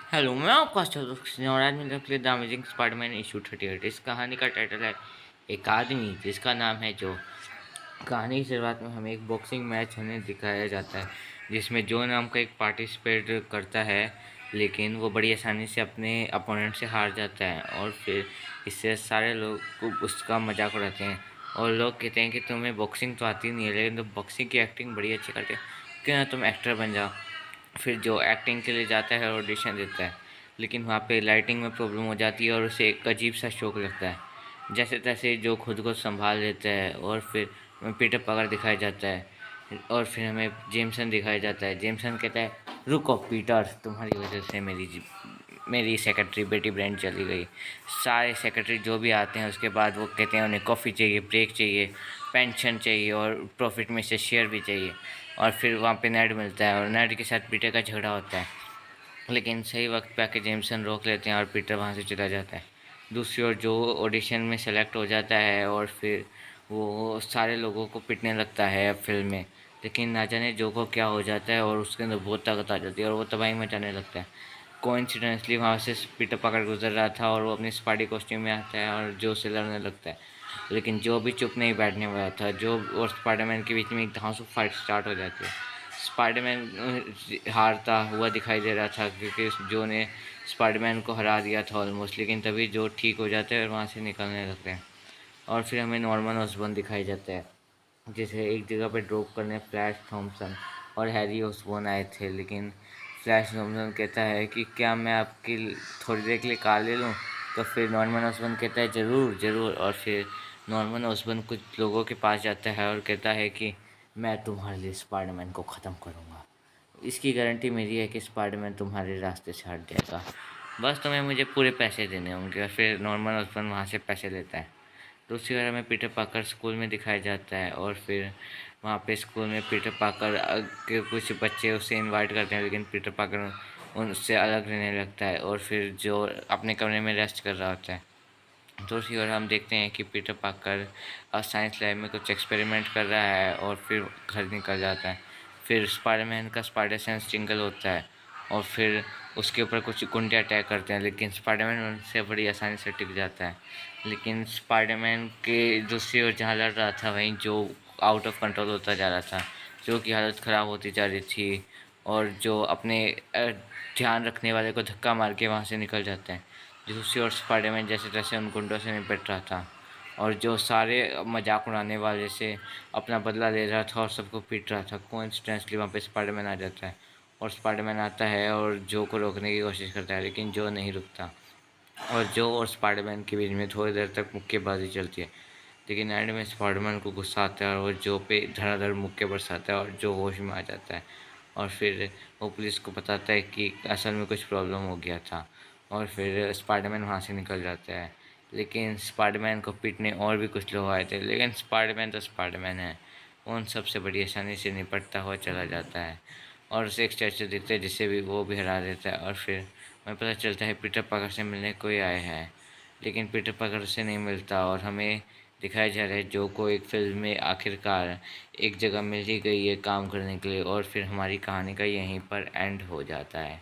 Hello, मैं आपका दोस्त और आज मैं द अमेजिंग स्पाइडरमैन इशू 38। इस कहानी का टाइटल है एक आदमी जिसका नाम है जो। कहानी की शुरुआत में हमें एक बॉक्सिंग मैच होने दिखाया जाता है जिसमें जो नाम का एक पार्टिसिपेट करता है, लेकिन वो बड़ी आसानी से अपने अपोनेंट से हार जाता है और फिर इससे सारे लोग उसका मजाक उड़ाते हैं और लोग कहते हैं कि तुम्हें बॉक्सिंग तो आती नहीं है, लेकिन तुम बॉक्सिंग की एक्टिंग बड़ी अच्छी करते हो, क्यों ना तुम एक्टर बन जाओ। फिर जो एक्टिंग के लिए जाता है ऑडिशन देता है, लेकिन वहाँ पे लाइटिंग में प्रॉब्लम हो जाती है और उसे एक अजीब सा शौक लगता है। जैसे तैसे जो खुद को संभाल लेता है और फिर हमें पीटर पाकर दिखाया जाता है और फिर हमें जेमसन दिखाया जाता है। जेमसन कहता है, रुको पीटर, तुम्हारी वजह से मेरी सेक्रेटरी बेटी ब्रांड चली गई। सारे सेक्रेटरी जो भी आते हैं उसके बाद वो कहते हैं उन्हें कॉफ़ी चाहिए, ब्रेक चाहिए, पेंशन चाहिए और प्रॉफिट में से शेयर भी चाहिए। और फिर वहाँ पे नेड मिलता है और नेड के साथ पीटर का झगड़ा होता है, लेकिन सही वक्त पे आके जेमसन रोक लेते हैं और पीटर वहाँ से चला जाता है। दूसरी ओर जो ऑडिशन में सेलेक्ट हो जाता है और फिर वो सारे लोगों को पिटने लगता है फिल्म में, लेकिन ना जाने जो को क्या हो जाता है और उसके अंदर बहुत ताकत आ जाती है और वो तबाही मचाने लगता है। कोइंसिडेंसली वहाँ से पीटर पकड़ गुजर रहा था और वो अपनी स्पाइडी कॉस्ट्यूम में आता है और जो से लड़ने लगता है, लेकिन जो भी चुप नहीं बैठने वाला था। जो और स्पाइडरमैन के बीच में एक धांसू फाइट स्टार्ट हो जाती है। स्पाइडरमैन हारता हुआ दिखाई दे रहा था क्योंकि जो ने स्पाइडरमैन को हरा दिया था ऑलमोस्ट, लेकिन तभी जो ठीक हो जाते हैं और वहाँ से निकलने लगते हैं। और फिर हमें नॉर्मन ऑसबॉर्न दिखाई जाता है जिसे एक जगह पे ड्रॉप करने फ्लैश थॉमसन और हैरी ऑसबॉर्न आए थे, लेकिन फ्लैश थॉमसन कहता है कि क्या मैं आपकी थोड़ी देर के लिए कार ले लूँ। तो फिर नॉर्मन ऑसबॉर्न कहता है ज़रूर ज़रूर, और फिर नॉर्मन ऑसबॉर्न कुछ लोगों के पास जाता है और कहता है कि मैं तुम्हारे लिए स्पाइडरमैन को ख़त्म करूँगा। इसकी गारंटी मेरी है कि स्पाइडरमैन तुम्हारे रास्ते से हट जाएगा, बस तुम्हें मुझे पूरे पैसे देने होंगे। और फिर नॉर्मन ऑसबॉर्न वहाँ से पैसे लेता है। दूसरी बार हमें पीटर पाकर स्कूल में दिखाया जाता है और फिर वहाँ पे स्कूल में पीटर पाकर के कुछ बच्चे उसे इनवाइट करते हैं, लेकिन पीटर पाकर उनसे अलग रहने लगता है और फिर जो अपने कमरे में रेस्ट कर रहा होता है। दूसरी ओर हम देखते हैं कि पीटर पाकर साइंस लैब में कुछ एक्सपेरिमेंट कर रहा है और फिर घर निकल जाता है। फिर स्पाइडरमैन का स्पाइडर सेंस जिंगल होता है और फिर उसके ऊपर कुछ गुंडे अटैक करते हैं, लेकिन स्पाइडरमैन उनसे बड़ी आसानी से टिक जाता है। लेकिन स्पाइडरमैन के दूसरी ओर जहाँ लड़ रहा था वहीं जो आउट ऑफ कंट्रोल होता जा रहा था, जो की हालत ख़राब होती जा रही थी और जो अपने ध्यान रखने वाले को धक्का मार के वहाँ से निकल जाते हैं। दूसरी ओर स्पाइडरमैन जैसे तैसे उन गुंडों से निपट रहा था और जो सारे मजाक उड़ाने वाले से अपना बदला ले रहा था और सबको पीट रहा था। कोइंसिडेंटली वहाँ पे स्पाइडरमैन आ जाता है और स्पाइडरमैन आता है और जो को रोकने की कोशिश करता है, लेकिन जो नहीं रुकता और जो और स्पाइडरमैन के बीच में थोड़ी देर तक मुक्केबाजी चलती है। लेकिन एंड में स्पाइडरमैन को गुस्सा आता है और वो जो पे धड़ाधड़ मुक्के बरसाता है और जो होश में आ जाता है और फिर वो पुलिस को बताता है कि असल में कुछ प्रॉब्लम हो गया था और फिर स्पाइडरमैन वहाँ से निकल जाता है। लेकिन स्पाइडरमैन को पीटने और भी कुछ लोग आए थे, लेकिन स्पाइडरमैन तो स्पाइडरमैन है, उन सबसे बड़ी आसानी से निपटता हुआ चला जाता है और उसे एक स्टैचू दिखता है जिसे भी वो भी हरा देता है। और फिर हमें पता चलता है पीटर पाकर से मिलने कोई आया है, लेकिन पीटर पाकर से नहीं मिलता और हमें दिखाया जा रहा है जो को एक फिल्म में आखिरकार एक जगह मिल ही गई है काम करने के लिए। और फिर हमारी कहानी का यहीं पर एंड हो जाता है।